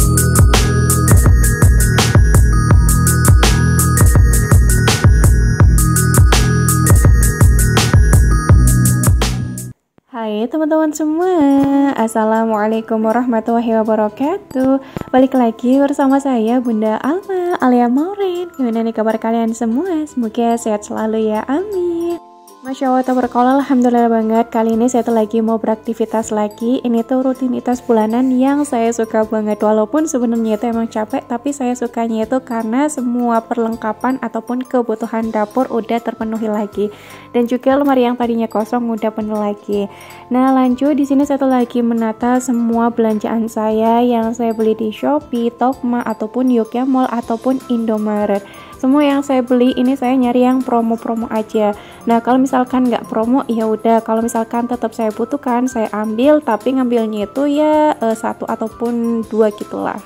Hai teman-teman semua, Assalamualaikum warahmatullahi wabarakatuh. Balik lagi bersama saya Bunda Alma Alia Maureen. Gimana nih kabar kalian semua? Semoga sehat selalu ya, amin. Masya Allah, tabarakallah, alhamdulillah banget. Kali ini saya tuh lagi mau beraktivitas lagi. Ini tuh rutinitas bulanan yang saya suka banget. Walaupun sebenarnya itu emang capek, tapi saya sukanya itu karena semua perlengkapan ataupun kebutuhan dapur udah terpenuhi lagi. Dan juga lemari yang tadinya kosong udah penuh lagi. Nah lanjut, di sini saya tuh lagi menata semua belanjaan saya yang saya beli di Shopee, Tokma, ataupun Yogyamall Mall, ataupun Indomaret. Semua yang saya beli ini saya nyari yang promo-promo aja. Nah kalau misalkan nggak promo ya udah, kalau misalkan tetap saya butuhkan saya ambil, tapi ngambilnya itu ya satu ataupun dua gitulah.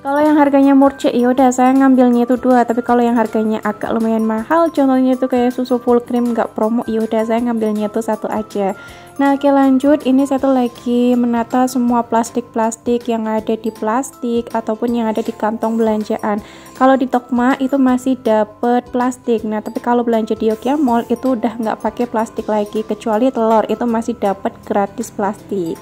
Kalau yang harganya murce ya udah saya ngambilnya itu dua, tapi kalau yang harganya agak lumayan mahal, contohnya itu kayak susu full cream nggak promo, ya udah saya ngambilnya itu satu aja. Nah oke lanjut, ini saya tuh lagi menata semua plastik-plastik yang ada di plastik ataupun yang ada di kantong belanjaan. Kalau di Tokma itu masih dapet plastik, nah tapi kalau belanja di Yogyamall Mall itu udah nggak pakai plastik lagi, kecuali telur itu masih dapat gratis plastik.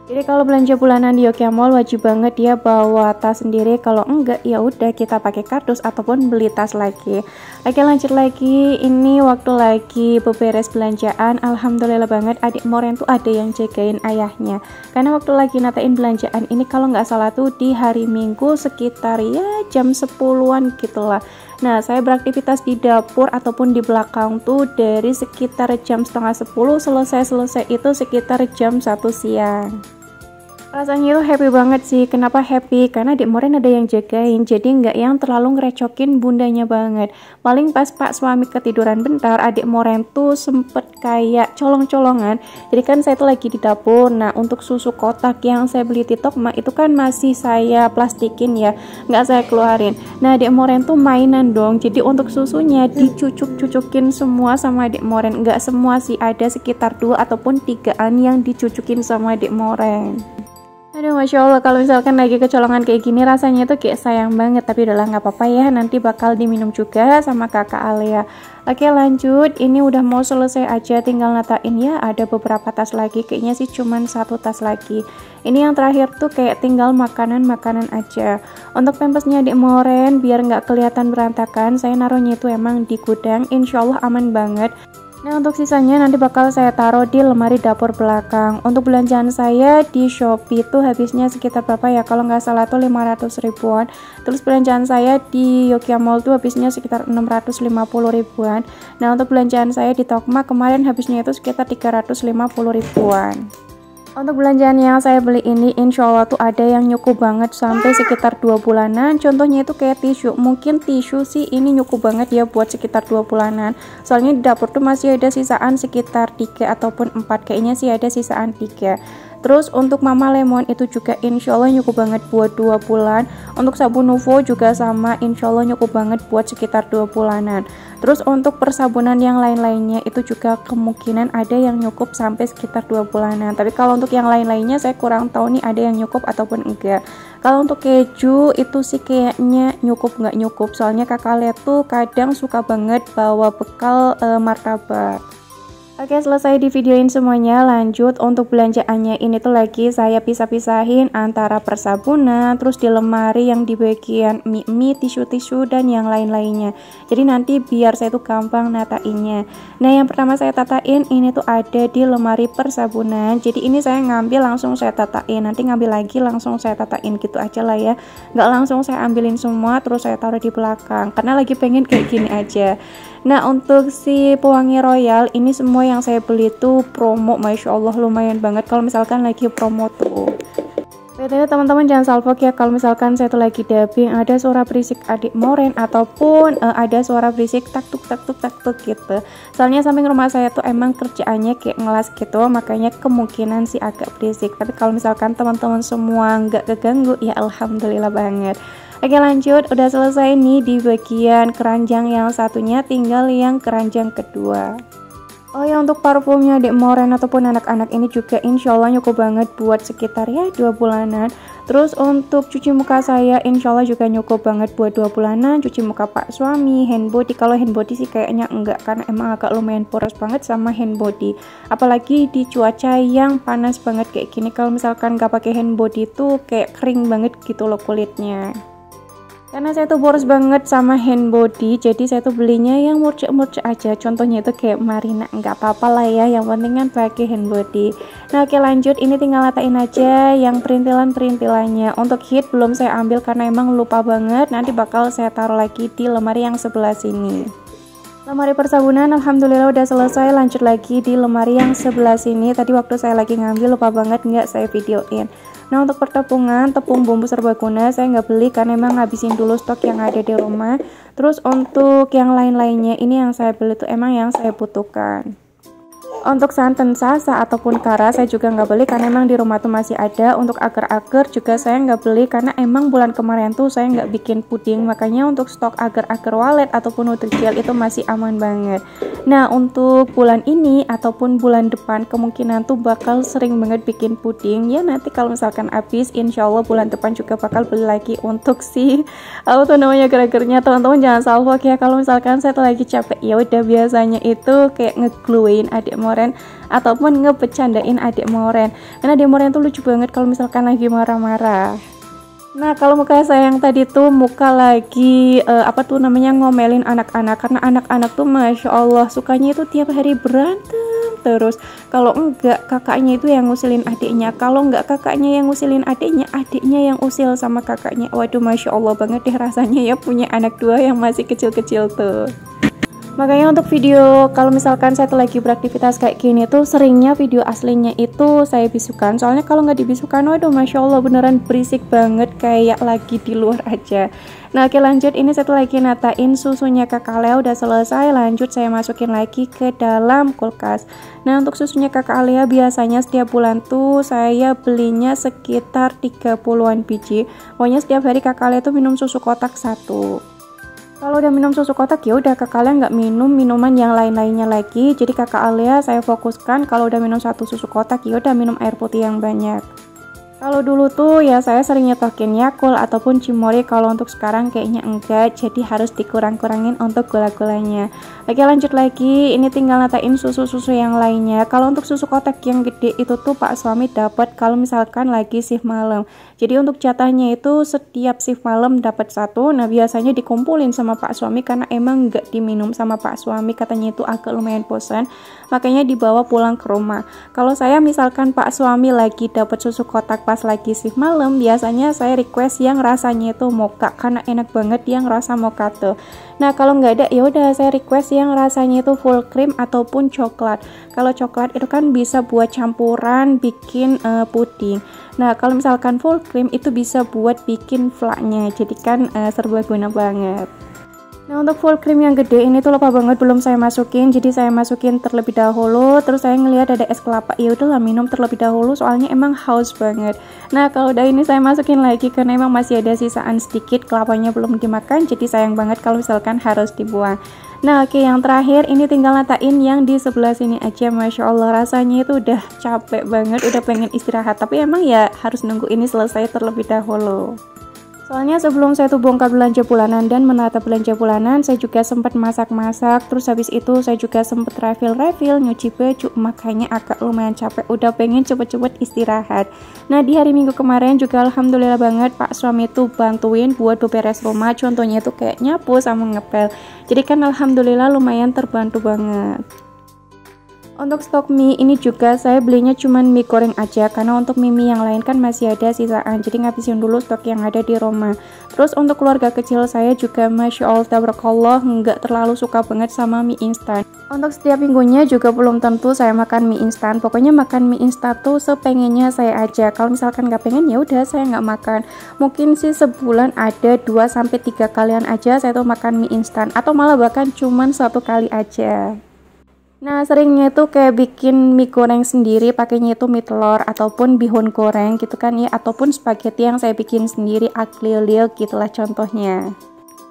Jadi kalau belanja bulanan di Yogyamall Mall wajib banget dia bawa tas sendiri, kalau enggak ya udah kita pakai kardus ataupun beli tas lagi. Oke lanjut lagi, ini waktu lagi beberes belanjaan, alhamdulillah banget adik Moren tuh ada yang jagain ayahnya. Karena waktu lagi natain belanjaan ini kalau nggak salah tuh di hari Minggu sekitar ya jam 10-an gitulah. Nah saya beraktivitas di dapur ataupun di belakang tuh dari sekitar jam setengah 10, selesai itu sekitar jam 1 siang. Rasanya itu happy banget sih. Kenapa happy? Karena Dek Moren ada yang jagain, jadi nggak yang terlalu ngerecokin bundanya banget. Paling pas Pak suami ketiduran bentar, adik Moren tuh sempet kayak colong-colongan. Jadi kan saya tuh lagi di dapur. Nah untuk susu kotak yang saya beli di Tokma itu kan masih saya plastikin ya, nggak saya keluarin. Nah adik Moren tuh mainan dong, jadi untuk susunya dicucuk-cucukin semua sama adik Moren. Nggak semua sih, ada sekitar 2 ataupun 3an yang dicucukin sama adik Moren. Aduh Masya Allah, kalau misalkan lagi kecolongan kayak gini rasanya tuh kayak sayang banget, tapi udahlah nggak apa-apa ya, nanti bakal diminum juga sama kakak Alia. Oke lanjut, ini udah mau selesai aja, tinggal natain ya, ada beberapa tas lagi, kayaknya sih cuman 1 tas lagi. Ini yang terakhir tuh kayak tinggal makanan-makanan aja. Untuk pampasnya Dek Moren biar nggak kelihatan berantakan, saya naruhnya itu emang di gudang, insya Allah aman banget. Nah untuk sisanya nanti bakal saya taruh di lemari dapur belakang. Untuk belanjaan saya di Shopee tuh habisnya sekitar berapa ya, kalau nggak salah tuh 500 ribuan. Terus belanjaan saya di Yogyamall Mall tuh habisnya sekitar 650 ribuan. Nah untuk belanjaan saya di Tokma kemarin habisnya itu sekitar 350 ribuan. Untuk belanjaan yang saya beli ini insya Allah tuh ada yang nyukup banget sampai sekitar 2 bulanan. Contohnya itu kayak tisu, mungkin tisu sih ini nyukup banget ya buat sekitar 2 bulanan. Soalnya di dapur tuh masih ada sisaan sekitar 3 ataupun 4, kayaknya sih ada sisaan 3. Terus untuk Mama Lemon itu juga insya Allah nyukup banget buat 2 bulan. Untuk sabun Nuvo juga sama, insya Allah nyukup banget buat sekitar 2 bulanan. Terus untuk persabunan yang lain-lainnya itu juga kemungkinan ada yang nyukup sampai sekitar 2 bulanan. Tapi kalau untuk yang lain-lainnya saya kurang tahu nih ada yang nyukup ataupun enggak. Kalau untuk keju itu sih kayaknya nyukup nggak nyukup, soalnya kakak lihat tuh kadang suka banget bawa bekal martabak. Oke selesai di videoin semuanya, lanjut untuk belanjaannya ini tuh lagi saya pisah-pisahin antara persabunan, terus di lemari yang di bagian mie, tisu-tisu dan yang lain-lainnya. Jadi nanti biar saya tuh gampang natainnya. Nah yang pertama saya tatain ini tuh ada di lemari persabunan. Jadi ini saya ngambil langsung saya tatain, nanti ngambil lagi langsung saya tatain gitu aja lah ya. Nggak langsung saya ambilin semua terus saya taruh di belakang, karena lagi pengen kayak gini aja. Nah untuk si pewangi royal ini semua yang saya beli tuh promo, Masya Allah lumayan banget kalau misalkan lagi promo tuh. BTW teman-teman jangan salfok ya kalau misalkan saya tuh lagi dubbing ada suara berisik adik Moren ataupun ada suara berisik taktuk gitu. Soalnya samping rumah saya tuh emang kerjaannya kayak ngelas gitu, makanya kemungkinan sih agak berisik. Tapi kalau misalkan teman-teman semua nggak keganggu ya alhamdulillah banget. Oke lanjut, udah selesai nih di bagian keranjang yang satunya, tinggal yang keranjang kedua. Oh ya, untuk parfumnya Dek Moren ataupun anak-anak ini juga insya Allah cukup banget buat sekitar ya 2 bulanan. Terus untuk cuci muka saya insya Allah juga cukup banget buat 2 bulanan. Cuci muka Pak suami, hand body. Kalau hand body sih kayaknya enggak, karena emang agak lumayan poros banget sama hand body. Apalagi di cuaca yang panas banget kayak gini, kalau misalkan nggak pakai hand body tuh kayak kering banget gitu loh kulitnya. Karena saya tuh boros banget sama hand body, jadi saya tuh belinya yang murcek-murcek aja. Contohnya itu kayak Marina, nggak apa-apa lah ya, yang penting kan pakai hand body. Nah oke lanjut, ini tinggal latain aja yang perintilan-perintilannya. Untuk hit belum saya ambil karena emang lupa banget, nanti bakal saya taruh lagi di lemari yang sebelah sini. Lemari persabunan alhamdulillah udah selesai, lanjut lagi di lemari yang sebelah sini. Tadi waktu saya lagi ngambil lupa banget nggak saya videoin. Nah untuk pertepungan, tepung bumbu serbaguna saya nggak beli karena emang ngabisin dulu stok yang ada di rumah. Terus untuk yang lain-lainnya ini yang saya beli tuh emang yang saya butuhkan. Untuk santan sasa ataupun kara saya juga nggak beli karena emang di rumah tuh masih ada. Untuk agar-agar juga saya nggak beli karena emang bulan kemarin tuh saya nggak bikin puding, makanya untuk stok agar-agar walet ataupun Nutrijel itu masih aman banget. Nah untuk bulan ini ataupun bulan depan kemungkinan tuh bakal sering banget bikin puding ya. Nanti kalau misalkan habis insya Allah bulan depan juga bakal beli lagi untuk si apa tuh namanya agar-agarnya. Teman-teman jangan salfok ya kalau misalkan saya tuh lagi capek, ya udah biasanya itu kayak ngegluein adik Moren ataupun ngebecandain adik Moren, karena adik Moren tuh lucu banget kalau misalkan lagi marah-marah. Nah kalau muka saya yang tadi tuh muka lagi apa tuh namanya ngomelin anak-anak, karena anak-anak tuh masya Allah sukanya itu tiap hari berantem terus. Kalau enggak kakaknya itu yang ngusilin adiknya, kalau enggak kakaknya yang ngusilin adiknya, adiknya yang usil sama kakaknya. Waduh masya Allah banget deh rasanya ya punya anak dua yang masih kecil-kecil tuh. Makanya untuk video kalau misalkan saya tuh lagi beraktivitas kayak gini tuh seringnya video aslinya itu saya bisukan, soalnya kalau nggak dibisukan waduh masya Allah beneran berisik banget kayak lagi di luar aja. Nah oke lanjut, ini saya tuh lagi natain susunya Kakak Lea udah selesai, lanjut saya masukin lagi ke dalam kulkas. Nah untuk susunya Kakak Lea biasanya setiap bulan tuh saya belinya sekitar 30-an biji. Pokoknya setiap hari Kakak Lea tuh minum susu kotak 1. Kalau udah minum susu kotak ya udah Kakak Alia nggak minum minuman yang lain-lainnya lagi. Jadi Kakak Alia saya fokuskan kalau udah minum 1 susu kotak ya udah minum air putih yang banyak. Kalau dulu tuh ya saya sering nyetokin Yakult ataupun Cimory, kalau untuk sekarang kayaknya enggak, jadi harus dikurang-kurangin untuk gula-gulanya. Oke lanjut lagi, ini tinggal natain susu-susu yang lainnya. Kalau untuk susu kotak yang gede itu tuh Pak suami dapat kalau misalkan lagi shift malam. Jadi untuk jatahnya itu setiap shift malam dapat 1. Nah biasanya dikumpulin sama Pak suami karena emang enggak diminum sama Pak suami, katanya itu agak lumayan bosan, makanya dibawa pulang ke rumah. Kalau saya misalkan Pak suami lagi dapat susu kotak pas lagi shift malam, biasanya saya request yang rasanya itu mocha karena enak banget yang rasa mocha tuh. Nah kalau nggak ada ya udah saya request yang rasanya itu full cream ataupun coklat. Kalau coklat itu kan bisa buat campuran bikin puding. Nah kalau misalkan full cream itu bisa buat bikin flaknya, jadi kan serbaguna banget. Nah untuk full cream yang gede ini tuh lupa banget belum saya masukin, jadi saya masukin terlebih dahulu. Terus saya ngelihat ada es kelapa, ya udahlah minum terlebih dahulu soalnya emang haus banget. Nah kalau udah ini saya masukin lagi karena emang masih ada sisaan sedikit, kelapanya belum dimakan, jadi sayang banget kalau misalkan harus dibuang. Nah oke, yang terakhir ini tinggal natain yang di sebelah sini aja. Masya Allah rasanya itu udah capek banget, udah pengen istirahat, tapi emang ya harus nunggu ini selesai terlebih dahulu. Soalnya sebelum saya tuh bongkar belanja bulanan dan menata belanja bulanan, saya juga sempat masak-masak. Terus habis itu saya juga sempat refill, nyuci baju, makanya agak lumayan capek, udah pengen cepet-cepet istirahat. Nah di hari Minggu kemarin juga alhamdulillah banget Pak suami tuh bantuin buat beberes rumah, contohnya tuh kayak nyapu sama ngepel. Jadi kan alhamdulillah lumayan terbantu banget. Untuk stok mie ini juga saya belinya cuman mie goreng aja, karena untuk mie yang lain kan masih ada sisaan, jadi ngabisin dulu stok yang ada di rumah. Terus untuk keluarga kecil saya juga Masya Allah tabarakallah nggak terlalu suka banget sama mie instan. Untuk setiap minggunya juga belum tentu saya makan mie instan, pokoknya makan mie instan tuh sepengennya saya aja. Kalau misalkan nggak pengen ya udah saya nggak makan. Mungkin sih sebulan ada 2-3 kalian aja saya tuh makan mie instan, atau malah bahkan cuman 1 kali aja. Nah seringnya itu kayak bikin mie goreng sendiri, pakainya itu mie telur ataupun bihun goreng gitu kan ya, ataupun spaghetti yang saya bikin sendiri aglio-olio gitulah contohnya.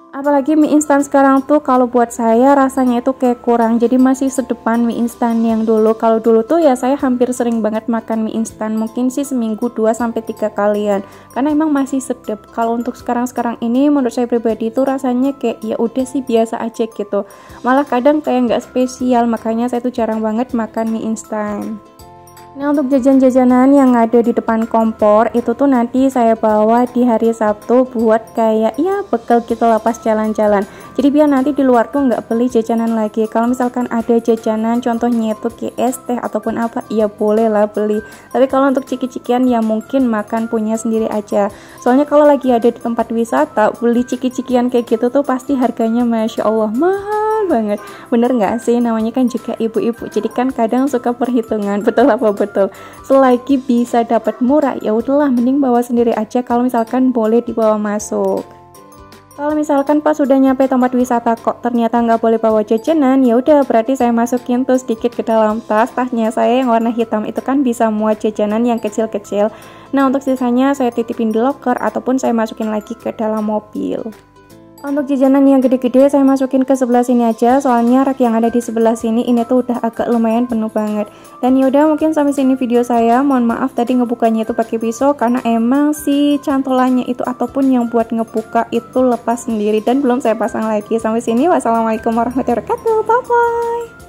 Apalagi mie instan sekarang tuh kalau buat saya rasanya itu kayak kurang, jadi masih sedepan mie instan yang dulu. Kalau dulu tuh ya saya hampir sering banget makan mie instan, mungkin sih seminggu 2-3 kalian, karena emang masih sedap. Kalau untuk sekarang ini menurut saya pribadi itu rasanya kayak ya udah sih biasa aja gitu, malah kadang kayak nggak spesial, makanya saya tuh jarang banget makan mie instan. Nah, untuk jajan-jajanan yang ada di depan kompor itu tuh nanti saya bawa di hari Sabtu buat kayak ya bekal gitu lah pas jalan-jalan. Jadi biar nanti di luar tuh nggak beli jajanan lagi. Kalau misalkan ada jajanan contohnya itu KS teh ataupun apa, ya boleh lah beli. Tapi kalau untuk ciki-cikian ya mungkin makan punya sendiri aja. Soalnya kalau lagi ada di tempat wisata beli ciki-cikian kayak gitu tuh pasti harganya Masya Allah mahal banget. Bener nggak sih, namanya kan juga ibu-ibu, jadi kan kadang suka perhitungan. Betul apa betul? Selagi bisa dapat murah ya udahlah, mending bawa sendiri aja kalau misalkan boleh dibawa masuk. Kalau misalkan pas sudah nyampe tempat wisata kok ternyata nggak boleh bawa jajanan, ya udah berarti saya masukin tuh sedikit ke dalam tasnya saya yang warna hitam, itu kan bisa muat jajanan yang kecil-kecil. Nah, untuk sisanya saya titipin di locker ataupun saya masukin lagi ke dalam mobil. Untuk jajanan yang gede-gede saya masukin ke sebelah sini aja, soalnya rak yang ada di sebelah sini ini tuh udah agak lumayan penuh banget. Dan yaudah, mungkin sampai sini video saya. Mohon maaf tadi ngebukanya itu pakai pisau karena emang si cantolannya itu ataupun yang buat ngebuka itu lepas sendiri dan belum saya pasang lagi. Sampai sini, wassalamualaikum warahmatullahi wabarakatuh. Bye bye.